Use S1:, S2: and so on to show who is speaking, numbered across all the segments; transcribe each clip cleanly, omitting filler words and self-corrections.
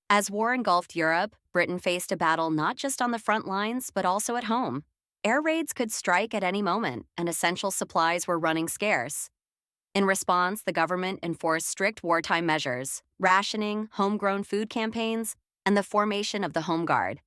S1: As war engulfed Europe, Britain faced a battle not just on the front lines, but also at home. Air raids could strike at any moment, and essential supplies were running scarce. In response, the government enforced strict wartime measures, rationing, homegrown food campaigns, and the formation of the Home Guard.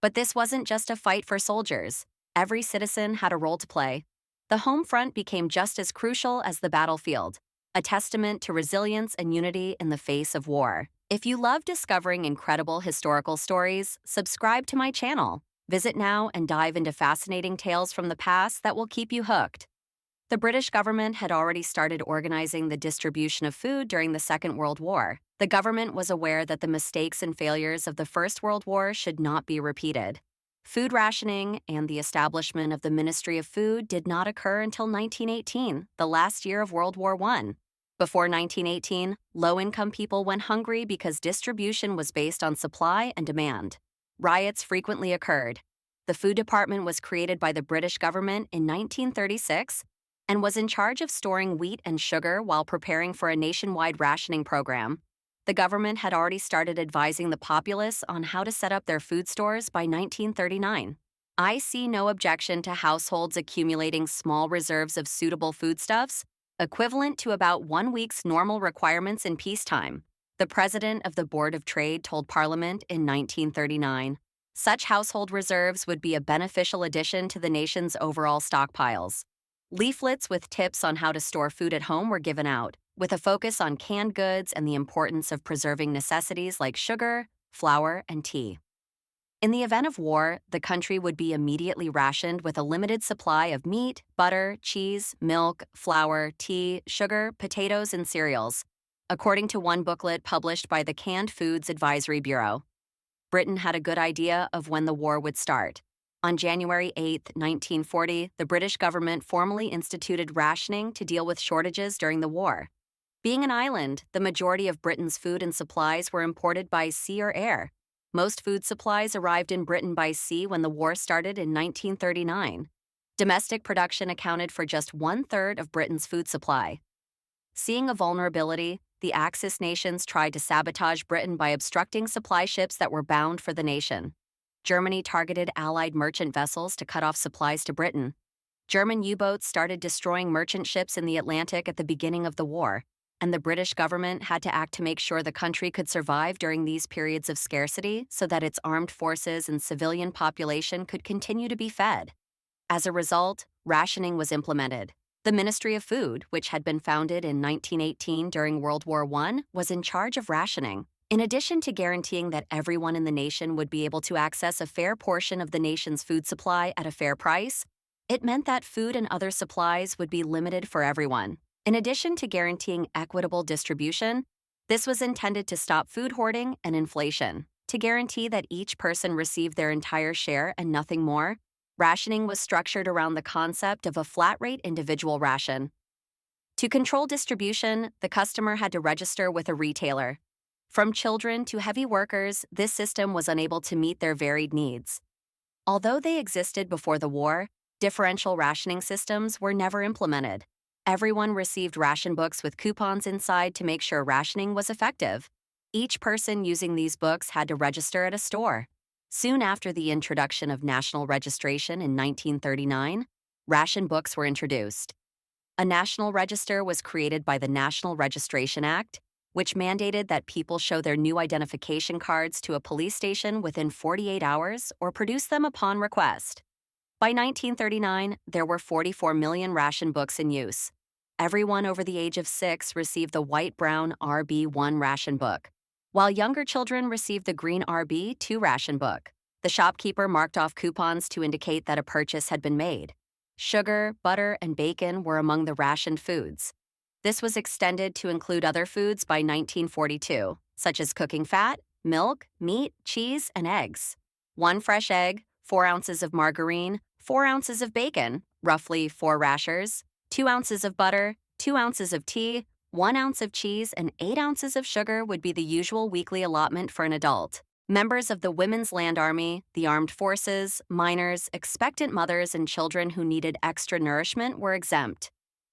S1: But this wasn't just a fight for soldiers. Every citizen had a role to play. The home front became just as crucial as the battlefield, a testament to resilience and unity in the face of war. If you love discovering incredible historical stories, subscribe to my channel. Visit now and dive into fascinating tales from the past that will keep you hooked. The British government had already started organizing the distribution of food during the Second World War. The government was aware that the mistakes and failures of the First World War should not be repeated. Food rationing and the establishment of the Ministry of Food did not occur until 1918, the last year of World War I. Before 1918, low-income people went hungry because distribution was based on supply and demand. Riots frequently occurred. The food department was created by the British government in 1936 and was in charge of storing wheat and sugar while preparing for a nationwide rationing program. The government had already started advising the populace on how to set up their food stores by 1939. I see no objection to households accumulating small reserves of suitable foodstuffs, equivalent to about 1 week's normal requirements in peacetime. The president of the Board of Trade told Parliament in 1939, such household reserves would be a beneficial addition to the nation's overall stockpiles. Leaflets with tips on how to store food at home were given out, with a focus on canned goods and the importance of preserving necessities like sugar, flour, and tea. In the event of war, the country would be immediately rationed with a limited supply of meat, butter, cheese, milk, flour, tea, sugar, potatoes, and cereals, according to one booklet published by the Canned Foods Advisory Bureau. Britain had a good idea of when the war would start. On January 8, 1940, the British government formally instituted rationing to deal with shortages during the war. Being an island, the majority of Britain's food and supplies were imported by sea or air. Most food supplies arrived in Britain by sea when the war started in 1939. Domestic production accounted for just 1/3 of Britain's food supply. Seeing a vulnerability, the Axis nations tried to sabotage Britain by obstructing supply ships that were bound for the nation. Germany targeted Allied merchant vessels to cut off supplies to Britain. German U-boats started destroying merchant ships in the Atlantic at the beginning of the war, and the British government had to act to make sure the country could survive during these periods of scarcity so that its armed forces and civilian population could continue to be fed. As a result, rationing was implemented. The Ministry of Food, which had been founded in 1918 during World War I, was in charge of rationing. In addition to guaranteeing that everyone in the nation would be able to access a fair portion of the nation's food supply at a fair price, it meant that food and other supplies would be limited for everyone. In addition to guaranteeing equitable distribution, this was intended to stop food hoarding and inflation. To guarantee that each person received their entire share and nothing more, rationing was structured around the concept of a flat-rate individual ration. To control distribution, the customer had to register with a retailer. From children to heavy workers, this system was unable to meet their varied needs. Although they existed before the war, differential rationing systems were never implemented. Everyone received ration books with coupons inside to make sure rationing was effective. Each person using these books had to register at a store. Soon after the introduction of national registration in 1939, ration books were introduced. A national register was created by the National Registration Act, which mandated that people show their new identification cards to a police station within 48 hours or produce them upon request. By 1939, there were 44 million ration books in use. Everyone over the age of 6 received the white-brown RB1 ration book, while younger children received the green RB2 ration book. The shopkeeper marked off coupons to indicate that a purchase had been made. Sugar, butter, and bacon were among the rationed foods. This was extended to include other foods by 1942, such as cooking fat, milk, meat, cheese, and eggs. 1 fresh egg, 4 ounces of margarine, 4 ounces of bacon, roughly 4 rashers, 2 ounces of butter, 2 ounces of tea, 1 ounce of cheese, and 8 ounces of sugar would be the usual weekly allotment for an adult. Members of the Women's Land Army, the armed forces, minors, expectant mothers, and children who needed extra nourishment were exempt.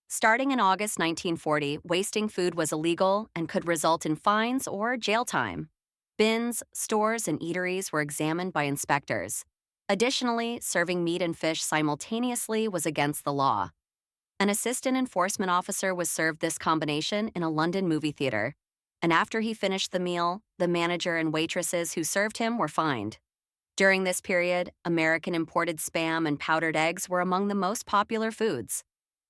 S1: Starting in August 1940, wasting food was illegal and could result in fines or jail time. Bins, stores, and eateries were examined by inspectors. Additionally, serving meat and fish simultaneously was against the law. An assistant enforcement officer was served this combination in a London movie theater, and after he finished the meal, the manager and waitresses who served him were fined. During this period, American imported Spam and powdered eggs were among the most popular foods.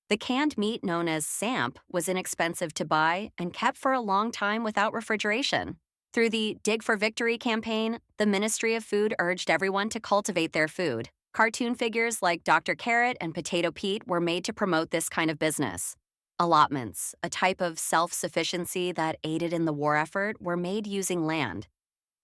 S1: The canned meat known as samp was inexpensive to buy and kept for a long time without refrigeration. Through the Dig for Victory campaign, the Ministry of Food urged everyone to cultivate their food. Cartoon figures like Dr. Carrot and Potato Pete were made to promote this kind of business. Allotments, a type of self-sufficiency that aided in the war effort, were made using land.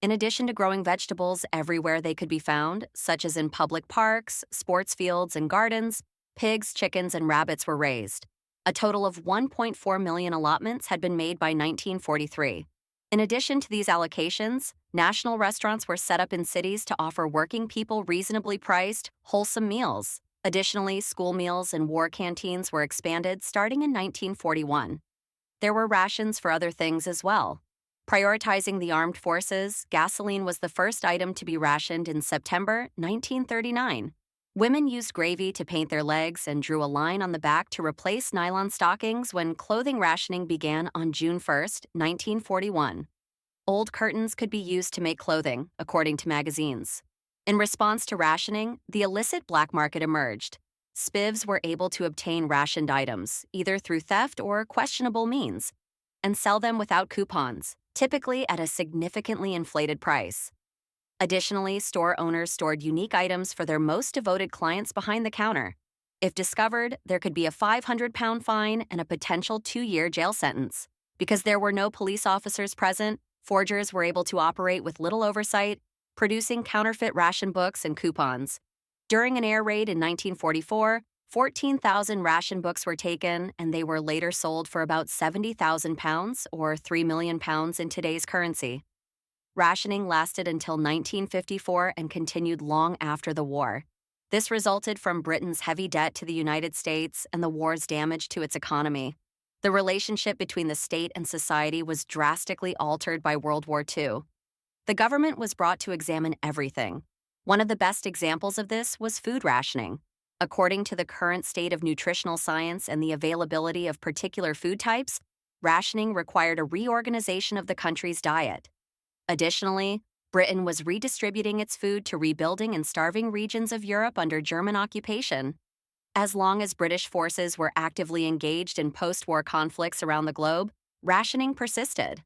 S1: In addition to growing vegetables everywhere they could be found, such as in public parks, sports fields, and gardens, pigs, chickens, and rabbits were raised. A total of 1.4 million allotments had been made by 1943. In addition to these allocations, national restaurants were set up in cities to offer working people reasonably priced, wholesome meals. Additionally, school meals and war canteens were expanded starting in 1941. There were rations for other things as well. Prioritizing the armed forces, gasoline was the first item to be rationed in September 1939. Women used gravy to paint their legs and drew a line on the back to replace nylon stockings when clothing rationing began on June 1, 1941. Old curtains could be used to make clothing, according to magazines. In response to rationing, the illicit black market emerged. Spivs were able to obtain rationed items, either through theft or questionable means, and sell them without coupons, typically at a significantly inflated price. Additionally, store owners stored unique items for their most devoted clients behind the counter. If discovered, there could be a 500-pound fine and a potential 2-year jail sentence. Because there were no police officers present, forgers were able to operate with little oversight, producing counterfeit ration books and coupons. During an air raid in 1944, 14,000 ration books were taken, and they were later sold for about 70,000 pounds, or 3 million pounds in today's currency. Rationing lasted until 1954 and continued long after the war. This resulted from Britain's heavy debt to the United States and the war's damage to its economy. The relationship between the state and society was drastically altered by World War II. The government was brought to examine everything. One of the best examples of this was food rationing. According to the current state of nutritional science and the availability of particular food types, rationing required a reorganization of the country's diet. Additionally, Britain was redistributing its food to rebuilding and starving regions of Europe under German occupation. As long as British forces were actively engaged in post-war conflicts around the globe, rationing persisted.